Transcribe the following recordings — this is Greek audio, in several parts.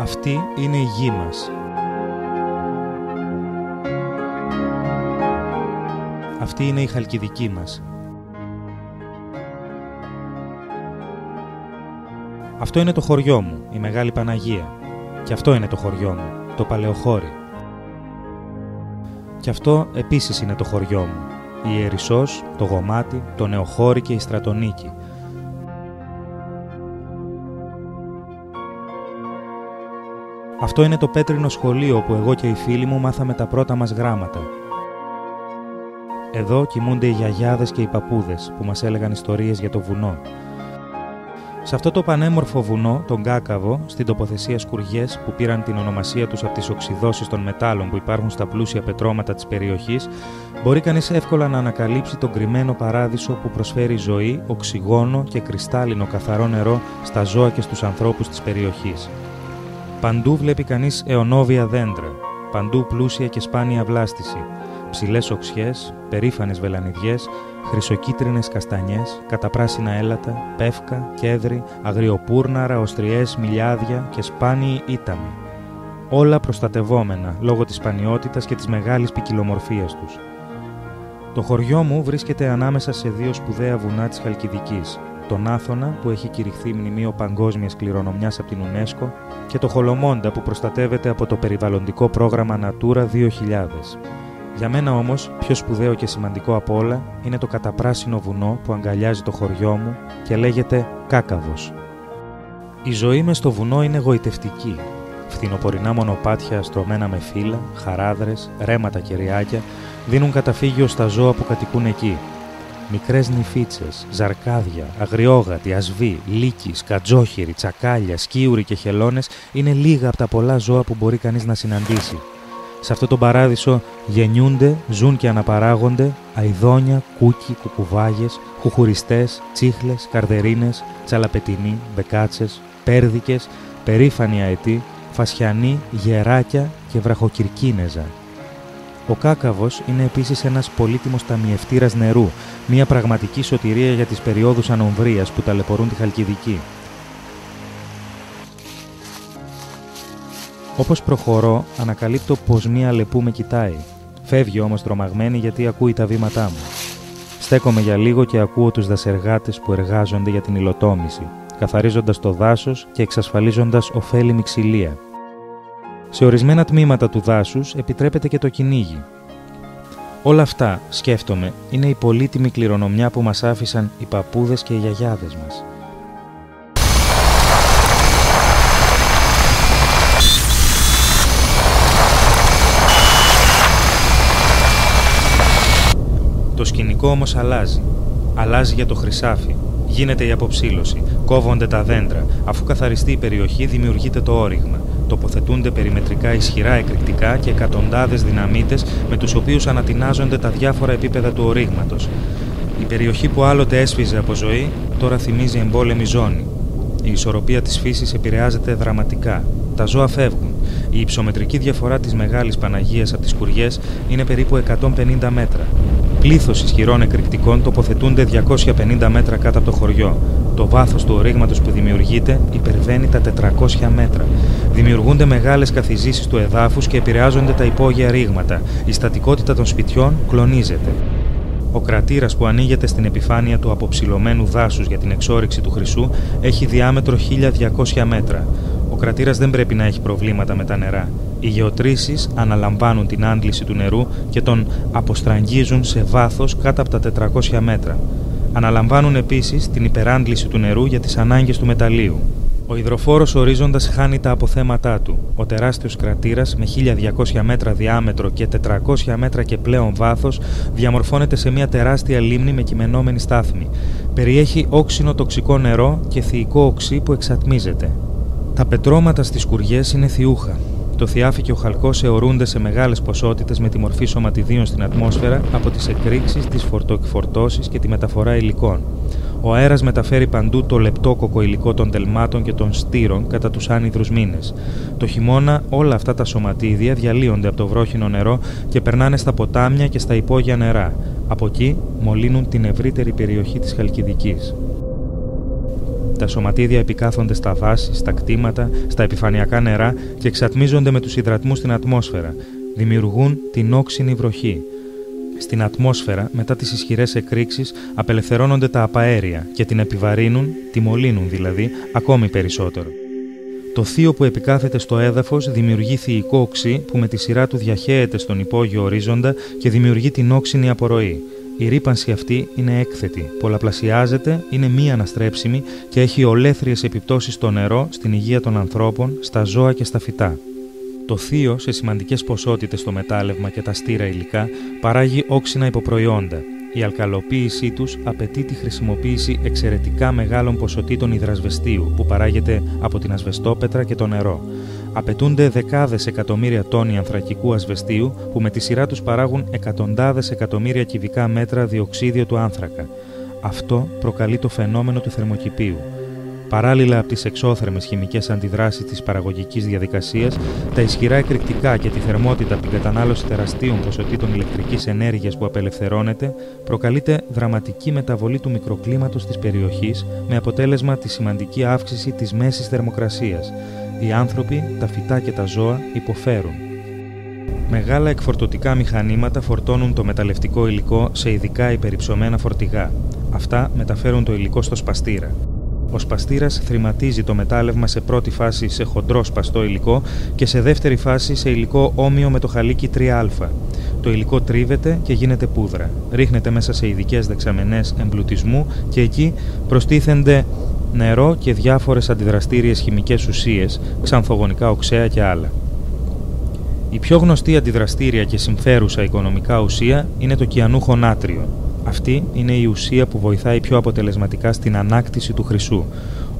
Αυτή είναι η γη μας. Αυτή είναι η Χαλκιδική μας. Αυτό είναι το χωριό μου, η Μεγάλη Παναγία. Και αυτό είναι το χωριό μου, το Παλαιοχώρι. Και αυτό επίσης είναι το χωριό μου, η Ιερισσός, το Γομάτι, το Νεοχώρι και η Στρατονίκη. Αυτό είναι το πέτρινο σχολείο όπου εγώ και οι φίλοι μου μάθαμε τα πρώτα μας γράμματα. Εδώ κοιμούνται οι γιαγιάδες και οι παππούδες που μας έλεγαν ιστορίες για το βουνό. Σε αυτό το πανέμορφο βουνό, τον Κάκαβο, στην τοποθεσία σκουριές που πήραν την ονομασία τους από τις οξυδώσεις των μετάλλων που υπάρχουν στα πλούσια πετρώματα της περιοχής, μπορεί κανείς εύκολα να ανακαλύψει τον κρυμμένο παράδεισο που προσφέρει ζωή, οξυγόνο και κρυστάλλινο καθαρό νερό στα ζώα και στους ανθρώπους της περιοχής. Παντού βλέπει κανείς αιωνόβια δέντρα, παντού πλούσια και σπάνια βλάστηση, ψηλές οξιές, περήφανες βελανιδιές, χρυσοκίτρινες καστανιές, καταπράσινα έλατα, πεύκα, κέδρι, αγριοπούρναρα, οστριές, μιλιάδια και σπάνιοι ήταμοι. Όλα προστατευόμενα λόγω της σπανιότητας και της μεγάλης ποικιλομορφίας τους. Το χωριό μου βρίσκεται ανάμεσα σε δύο σπουδαία βουνά της Χαλκιδικής, τον Άθωνα που έχει κηρυχθεί μνημείο παγκόσμιας κληρονομιάς από την UNESCO και το Χολομόντα που προστατεύεται από το περιβαλλοντικό πρόγραμμα Natura 2000. Για μένα όμως, πιο σπουδαίο και σημαντικό απ' όλα είναι το καταπράσινο βουνό που αγκαλιάζει το χωριό μου και λέγεται Κάκαβος. Η ζωή μες στο βουνό είναι γοητευτική. Φθινοπορεινά μονοπάτια στρωμένα με φύλλα, χαράδρες, ρέματα και ριάκια δίνουν καταφύγιο στα ζώα που κατοικούν εκεί. Μικρές νηφίτσες, ζαρκάδια, αγριόγατοι, ασβοί, λύκοι, σκατζόχυροι, τσακάλια, σκίουροι και χελώνες είναι λίγα από τα πολλά ζώα που μπορεί κανείς να συναντήσει. Σε αυτό τον παράδεισο γεννιούνται, ζουν και αναπαράγονται αηδόνια, κούκκι, κουκουβάγες, χουχουριστές, τσίχλες, καρδερίνες, τσαλαπετινοί, μπεκάτσες, πέρδικες, περήφανοι αετοί, φασιανοί, γεράκια και βραχοκυρκίνεζα. Ο Κάκαβος είναι επίσης ένας πολύτιμος ταμιευτήρας νερού, μια πραγματική σωτηρία για τις περιόδους ανομβρίας που ταλαιπωρούν τη Χαλκιδική. Όπως προχωρώ, ανακαλύπτω πως μία αλεπού με κοιτάει. Φεύγει όμως τρομαγμένη γιατί ακούει τα βήματά μου. Στέκομαι για λίγο και ακούω τους δασεργάτες που εργάζονται για την υλοτόμηση, καθαρίζοντας το δάσος και εξασφαλίζοντας ωφέλιμη ξυλία. Σε ορισμένα τμήματα του δάσους επιτρέπεται και το κυνήγι. Όλα αυτά, σκέφτομαι, είναι η πολύτιμη κληρονομιά που μας άφησαν οι παππούδες και οι γιαγιάδες μας. Το σκηνικό όμως αλλάζει. Αλλάζει για το χρυσάφι. Γίνεται η αποψήλωση. Κόβονται τα δέντρα. Αφού καθαριστεί η περιοχή, δημιουργείται το όριγμα. Τοποθετούνται περιμετρικά ισχυρά εκρηκτικά και εκατοντάδες δυναμίτες με τους οποίους ανατινάζονται τα διάφορα επίπεδα του ορίγματος. Η περιοχή που άλλοτε έσφιζε από ζωή, τώρα θυμίζει εμπόλεμη ζώνη. Η ισορροπία της φύσης επηρεάζεται δραματικά. Τα ζώα φεύγουν. Η υψομετρική διαφορά της Μεγάλης Παναγίας από τις Σκουριές είναι περίπου 150 μέτρα. Πλήθος ισχυρών εκρηκτικών τοποθετούνται 250 μέτρα κάτω από το χωριό. Το βάθος του ορίγματος που δημιουργείται υπερβαίνει τα 400 μέτρα. Δημιουργούνται μεγάλες καθιζήσεις του εδάφους και επηρεάζονται τα υπόγεια ρήγματα. Η στατικότητα των σπιτιών κλονίζεται. Ο κρατήρας που ανοίγεται στην επιφάνεια του αποψηλωμένου δάσους για την εξόρυξη του χρυσού έχει διάμετρο 1200 μέτρα. Ο κρατήρας δεν πρέπει να έχει προβλήματα με τα νερά. Οι γεωτρήσεις αναλαμβάνουν την άντληση του νερού και τον αποστραγγίζουν σε βάθος κάτω από τα 400 μέτρα. Αναλαμβάνουν επίσης την υπεράντληση του νερού για τις ανάγκες του μεταλλείου. Ο υδροφόρος ορίζοντας χάνει τα αποθέματά του. Ο τεράστιος κρατήρας με 1200 μέτρα διάμετρο και 400 μέτρα και πλέον βάθος διαμορφώνεται σε μια τεράστια λίμνη με κειμενόμενη στάθμη. Περιέχει όξινο τοξικό νερό και θηϊκό οξύ που εξατμίζεται. Τα πετρώματα στις Σκουριές είναι θιούχα. Το θιάφι και ο χαλκός αιωρούνται σε μεγάλες ποσότητες με τη μορφή σωματιδίων στην ατμόσφαιρα από τις εκρήξεις, τις φορτοκυφορτώσεις και τη μεταφορά υλικών. Ο αέρας μεταφέρει παντού το λεπτόκοκο υλικό των τελμάτων και των στήρων κατά τους άνυδρους μήνες. Το χειμώνα όλα αυτά τα σωματίδια διαλύονται από το βρόχινο νερό και περνάνε στα ποτάμια και στα υπόγεια νερά. Από εκεί μολύνουν την ευρύτερη περιοχή της Χαλκιδικής. Τα σωματίδια επικάθονται στα δάση, στα κτήματα, στα επιφανειακά νερά και εξατμίζονται με τους υδρατμούς στην ατμόσφαιρα. Δημιουργούν την όξινη βροχή. Στην ατμόσφαιρα, μετά τις ισχυρές εκρήξεις, απελευθερώνονται τα απαέρια και την επιβαρύνουν, τη μολύνουν δηλαδή, ακόμη περισσότερο. Το θείο που επικάθεται στο έδαφος δημιουργεί θηϊκό οξύ που με τη σειρά του διαχέεται στον υπόγειο ορίζοντα και δημιουργεί την όξινη απορροή. Η ρύπανση αυτή είναι έκθετη, πολλαπλασιάζεται, είναι μη αναστρέψιμη και έχει ολέθριες επιπτώσεις στο νερό, στην υγεία των ανθρώπων, στα ζώα και στα φυτά. Το θείο, σε σημαντικές ποσότητες στο μετάλλευμα και τα στήρα υλικά, παράγει όξινα υποπροϊόντα. Η αλκαλοποίησή τους απαιτεί τη χρησιμοποίηση εξαιρετικά μεγάλων ποσοτήτων υδρασβεστίου που παράγεται από την ασβεστόπετρα και το νερό. Απαιτούνται δεκάδες εκατομμύρια τόνοι ανθρακικού ασβεστίου που με τη σειρά τους παράγουν εκατοντάδες εκατομμύρια κυβικά μέτρα διοξίδιο του άνθρακα. Αυτό προκαλεί το φαινόμενο του θερμοκηπίου. Παράλληλα από τις εξώθερμες χημικές αντιδράσεις της παραγωγικής διαδικασίας, τα ισχυρά εκρηκτικά και τη θερμότητα από την κατανάλωση τεραστίων ποσοτήτων ηλεκτρικής ενέργειας που απελευθερώνεται, προκαλείται δραματική μεταβολή του μικροκλίματος της περιοχής με αποτέλεσμα τη σημαντική αύξηση της μέσης θερμοκρασίας. Οι άνθρωποι, τα φυτά και τα ζώα υποφέρουν. Μεγάλα εκφορτωτικά μηχανήματα φορτώνουν το μεταλλευτικό υλικό σε ειδικά υπερυψωμένα φορτηγά. Αυτά μεταφέρουν το υλικό στο σπαστήρα. Ο σπαστήρας θρηματίζει το μετάλλευμα σε πρώτη φάση σε χοντρό σπαστό υλικό και σε δεύτερη φάση σε υλικό όμοιο με το χαλίκι 3α. Το υλικό τρίβεται και γίνεται πούδρα. Ρίχνεται μέσα σε ειδικές δεξαμενές εμπλουτισμού και εκεί προστίθενται νερό και διάφορες αντιδραστήριες χημικές ουσίες, ξανθογονικά οξέα και άλλα. Η πιο γνωστή αντιδραστήρια και συμφέρουσα οικονομικά ουσία είναι το κυανούχο νάτριο. Αυτή είναι η ουσία που βοηθάει πιο αποτελεσματικά στην ανάκτηση του χρυσού.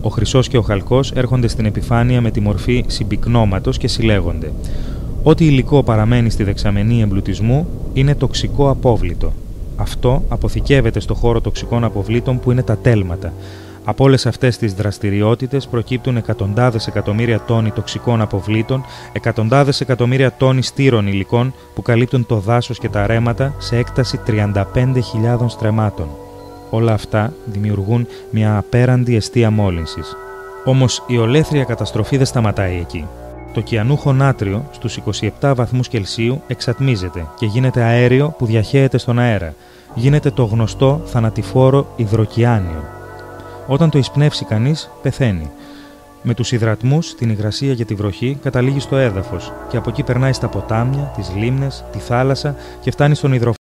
Ο χρυσός και ο χαλκός έρχονται στην επιφάνεια με τη μορφή συμπυκνώματος και συλλέγονται. Ό,τι υλικό παραμένει στη δεξαμενή εμπλουτισμού είναι τοξικό απόβλητο. Αυτό αποθηκεύεται στο χώρο τοξικών αποβλήτων που είναι τα τέλματα. Από όλες αυτές τις δραστηριότητες προκύπτουν εκατοντάδες εκατομμύρια τόνοι τοξικών αποβλήτων, εκατοντάδες εκατομμύρια τόνοι στήρων υλικών που καλύπτουν το δάσος και τα ρέματα σε έκταση 35.000 στρεμμάτων. Όλα αυτά δημιουργούν μια απέραντη εστία μόλυνσης. Όμως η ολέθρια καταστροφή δεν σταματάει εκεί. Το κυανούχο νάτριο στους 27 βαθμούς Κελσίου εξατμίζεται και γίνεται αέριο που διαχέεται στον αέρα. Γίνεται το γνωστό θανατηφόρο υδροκιάνιο. Όταν το εισπνεύσει κανείς, πεθαίνει. Με τους υδρατμούς, την υγρασία και τη βροχή καταλήγει στο έδαφος και από εκεί περνάει στα ποτάμια, τις λίμνες, τη θάλασσα και φτάνει στον υδροφόνο.